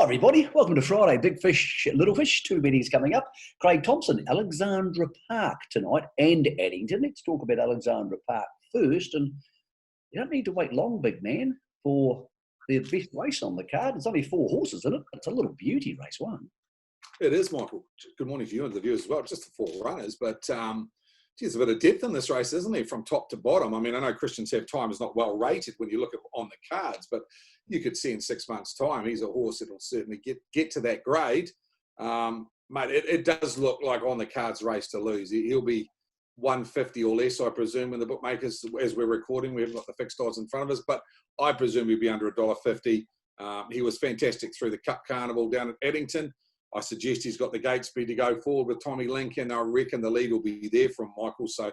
everybody, welcome to Friday. Big Fish, Little Fish, two meetings coming up. Craig Thompson, Alexandra Park tonight and Addington. Let's talk about Alexandra Park first. And you don't need to wait long, big man, for the best race on the card. There's only 4 horses in it. It's a little beauty, race 1. It is, Michael. Good morning to you and the viewers as well. Just the 4 runners, but there's a bit of depth in this race, isn't there, from top to bottom? I mean, I know Christians Have Time is not well rated when you look at on the cards, but you could see in 6 months' time he's a horse that'll certainly get to that grade. Mate, it does look like on the cards race to lose. He'll be 150 or less, I presume, when the bookmakers, as we're recording, we haven't got the fixed odds in front of us, but I presume he'll be under $1.50. He was fantastic through the Cup Carnival down at Addington. I suggest he's got the gate speed to go forward with Tommy Lincoln. I reckon the lead will be there from Michael. So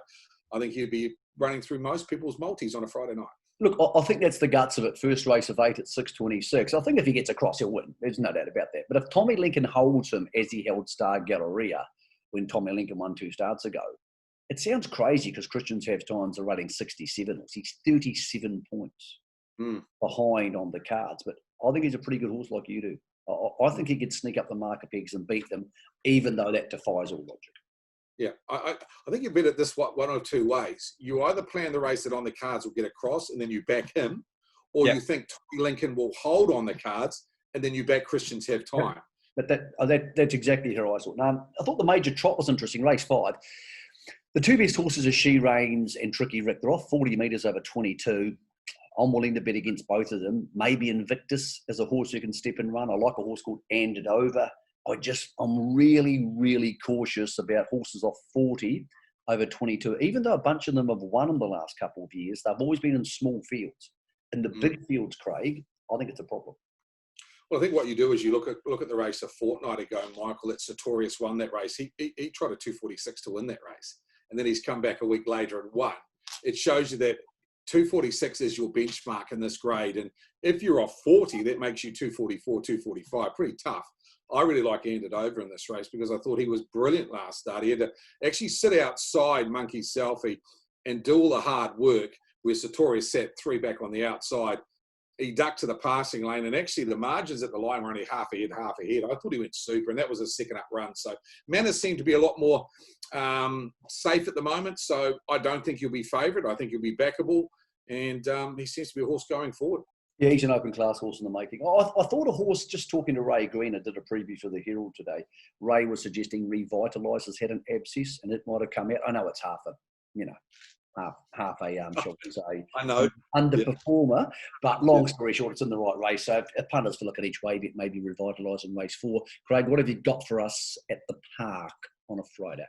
I think he'll be running through most people's multis on a Friday night. Look, I think that's the guts of it. First race of 8 at 6:26. I think if he gets across, he'll win. There's no doubt about that. But if Tommy Lincoln holds him as he held Star Galleria when Tommy Lincoln won 2 starts ago, it sounds crazy because Christians Have Times are running 67. He's 37 points behind on the cards. But I think he's a pretty good horse like you do. I think he could sneak up the marker pegs and beat them, even though that defies all logic. Yeah, I think you bet it this one or two ways. You either plan the race that on the cards will get across and then you back him, or you think Tommy Lincoln will hold on the cards and then you back Christians Have Time. But that's exactly how I saw it. Now, I thought the major trot was interesting, race 5. The 2 best horses are She Reigns and Tricky Rick. They're off 40 metres over 22. I'm willing to bet against both of them. Maybe Invictus is a horse who can step and run. I like a horse called Anded Over. I'm really, really cautious about horses off 40 over 22. Even though a bunch of them have won in the last couple of years, they've always been in small fields. In the big fields, Craig, I think it's a problem. Well, I think what you do is you look at the race a fortnight ago, Michael, that Sartorius won that race. He tried a 246 to win that race. And then he's come back a week later and won. It shows you that 246 is your benchmark in this grade. And if you're off 40, that makes you 244, 245. Pretty tough. I really like Anded Over in this race because I thought he was brilliant last start. He had to actually sit outside Monkey Selfie and do all the hard work where Sartorius sat 3 back on the outside. He ducked to the passing lane, and actually the margins at the line were only half ahead. I thought he went super, and that was a second up run. So Manners seemed to be a lot more safe at the moment, so I don't think he'll be favourite. I think he'll be backable, and he seems to be a horse going forward. Yeah, he's an open class horse in the making. I thought a horse, just talking to Ray Guerin, I did a preview for the Herald today. Ray was suggesting Revitalise has had an abscess, and it might have come out. I know it's half a shall we say, I know, underperformer, but long story short, it's in the right race. So if punters to look at each way, it may be Revitalise in race 4. Craig, what have you got for us at the park on a Friday?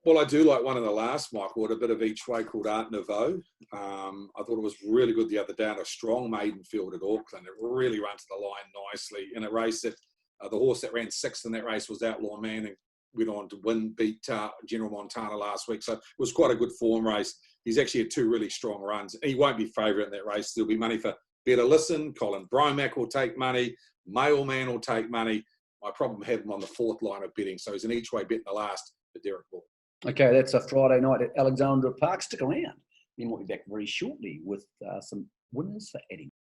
Well, I do like one in the last, Michael, a bit of each way called Art Nouveau. I thought it was really good the other day in a strong maiden field at Auckland. It really ran to the line nicely in a race that the horse that ran 6th in that race was Outlaw Man and went on to beat General Montana last week. So it was quite a good form race. He's actually had 2 really strong runs. He won't be favourite in that race. There'll be money for Better Listen. Colin Bromack will take money. Mailman will take money. My problem had him on the 4th line of betting. So he's an each way bet in the last for Derek Ball. Okay, that's a Friday night at Alexandra Park. Stick around. We might be back very shortly with some winners for Edding.